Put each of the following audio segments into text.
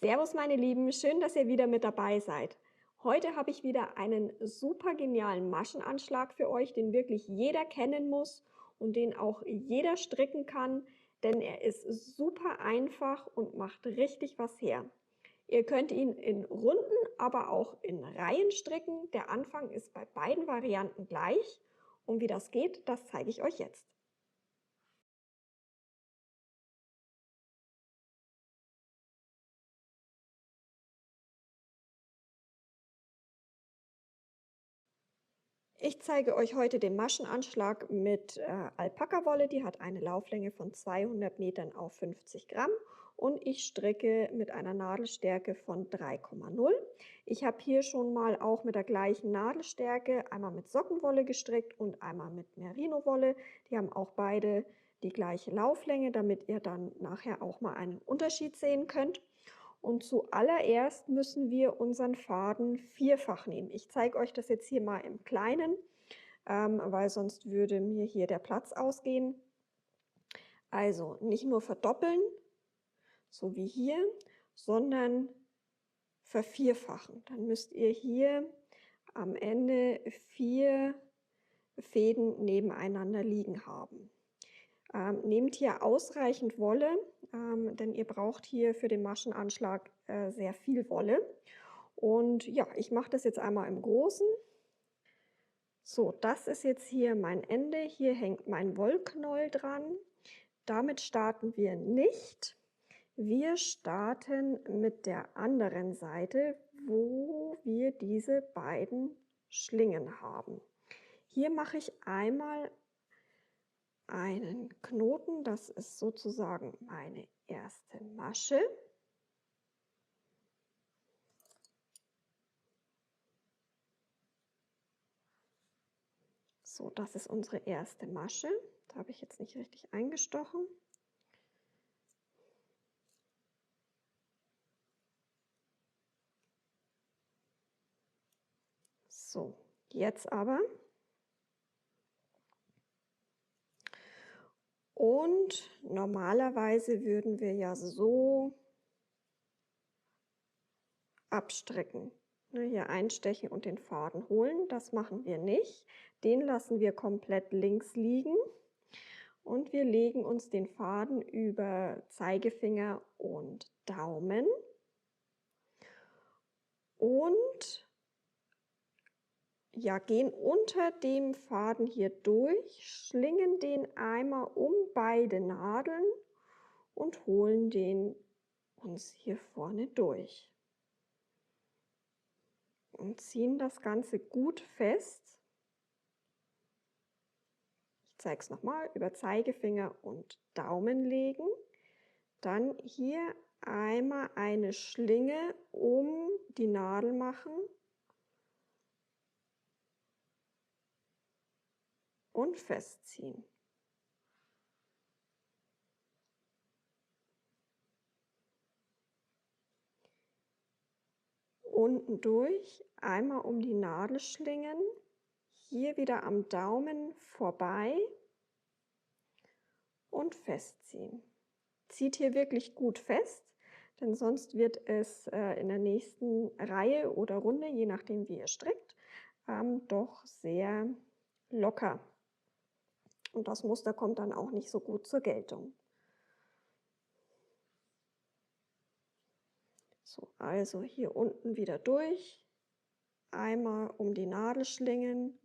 Servus meine Lieben, schön, dass ihr wieder mit dabei seid. Heute habe ich wieder einen super genialen Maschenanschlag für euch, den wirklich jeder kennen muss und den auch jeder stricken kann, denn er ist super einfach und macht richtig was her. Ihr könnt ihn in Runden, aber auch in Reihen stricken. Der Anfang ist bei beiden Varianten gleich und wie das geht, das zeige ich euch jetzt. Ich zeige euch heute den Maschenanschlag mit Alpaka-Wolle. Die hat eine Lauflänge von 200 Metern auf 50 Gramm und ich stricke mit einer Nadelstärke von 3,0. Ich habe hier schon mal auch mit der gleichen Nadelstärke einmal mit Sockenwolle gestrickt und einmal mit Merino-Wolle. Die haben auch beide die gleiche Lauflänge, damit ihr dann nachher auch mal einen Unterschied sehen könnt. Und zuallererst müssen wir unseren Faden vierfach nehmen. Ich zeige euch das jetzt hier mal im Kleinen, weil sonst würde mir hier der Platz ausgehen. Also nicht nur verdoppeln, so wie hier, sondern vervierfachen. Dann müsst ihr hier am Ende 4 Fäden nebeneinander liegen haben. Nehmt hier ausreichend Wolle, denn ihr braucht hier für den Maschenanschlag sehr viel Wolle. Und ja, ich mache das jetzt einmal im Großen. So, das ist jetzt hier mein Ende. Hier hängt mein Wollknäuel dran. Damit starten wir nicht. Wir starten mit der anderen Seite, wo wir diese beiden Schlingen haben. Hier mache ich einmal einen Knoten, das ist sozusagen meine erste Masche. So, das ist unsere erste Masche. Da habe ich jetzt nicht richtig eingestochen. So, jetzt aber. Und normalerweise würden wir ja so abstricken. Hier einstechen und den Faden holen. Das machen wir nicht. Den lassen wir komplett links liegen. Und wir legen uns den Faden über Zeigefinger und Daumen. Und ja, gehen unter dem Faden hier durch, schlingen den einmal um beide Nadeln und holen den uns hier vorne durch. Und ziehen das Ganze gut fest. Ich zeige es nochmal, über Zeigefinger und Daumen legen. Dann hier einmal eine Schlinge um die Nadel machen und festziehen. Unten durch, einmal um die Nadel schlingen, hier wieder am Daumen vorbei und festziehen. Zieht hier wirklich gut fest, denn sonst wird es in der nächsten Reihe oder Runde, je nachdem wie ihr strickt, doch sehr locker. Und das Muster kommt dann auch nicht so gut zur Geltung. So, also hier unten wieder durch, einmal um die Nadel schlingen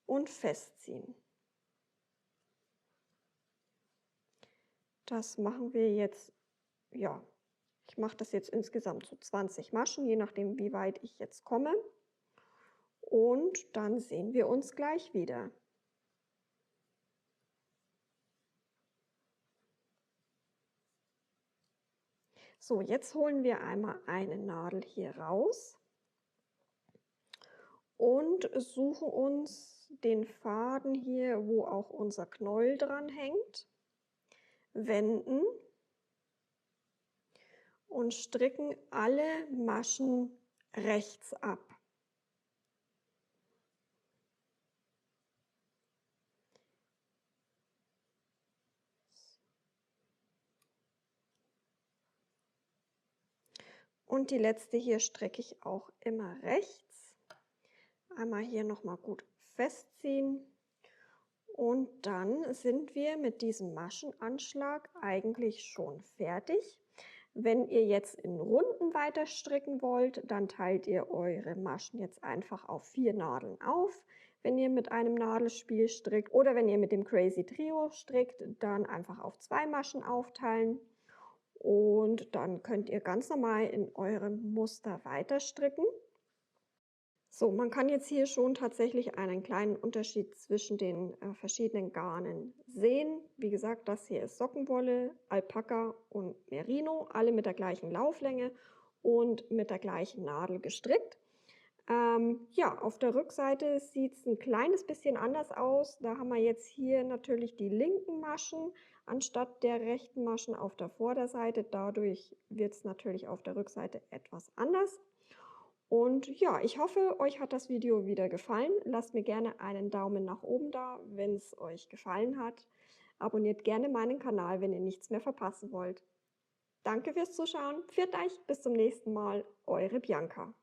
und festziehen. Das machen wir jetzt, ja, ich mache das jetzt insgesamt so 20 Maschen, je nachdem wie weit ich jetzt komme. Und dann sehen wir uns gleich wieder. So, jetzt holen wir einmal eine Nadel hier raus und suchen uns den Faden hier, wo auch unser Knäuel dran hängt, wenden und stricken alle Maschen rechts ab. Und die letzte hier stricke ich auch immer rechts. Einmal hier nochmal gut festziehen. Und dann sind wir mit diesem Maschenanschlag eigentlich schon fertig. Wenn ihr jetzt in Runden weiter stricken wollt, dann teilt ihr eure Maschen jetzt einfach auf 4 Nadeln auf. Wenn ihr mit einem Nadelspiel strickt oder wenn ihr mit dem Crazy Trio strickt, dann einfach auf 2 Maschen aufteilen. Und dann könnt ihr ganz normal in eurem Muster weiter stricken. So, man kann jetzt hier schon tatsächlich einen kleinen Unterschied zwischen den verschiedenen Garnen sehen. Wie gesagt, das hier ist Sockenwolle, Alpaka und Merino, alle mit der gleichen Lauflänge und mit der gleichen Nadel gestrickt. Ja, auf der Rückseite sieht es ein kleines bisschen anders aus. Da haben wir jetzt hier natürlich die linken Maschen anstatt der rechten Maschen auf der Vorderseite. Dadurch wird es natürlich auf der Rückseite etwas anders. Und ja, ich hoffe, euch hat das Video wieder gefallen. Lasst mir gerne einen Daumen nach oben da, wenn es euch gefallen hat. Abonniert gerne meinen Kanal, wenn ihr nichts mehr verpassen wollt. Danke fürs Zuschauen. Pfiat euch, bis zum nächsten Mal. Eure Bianca.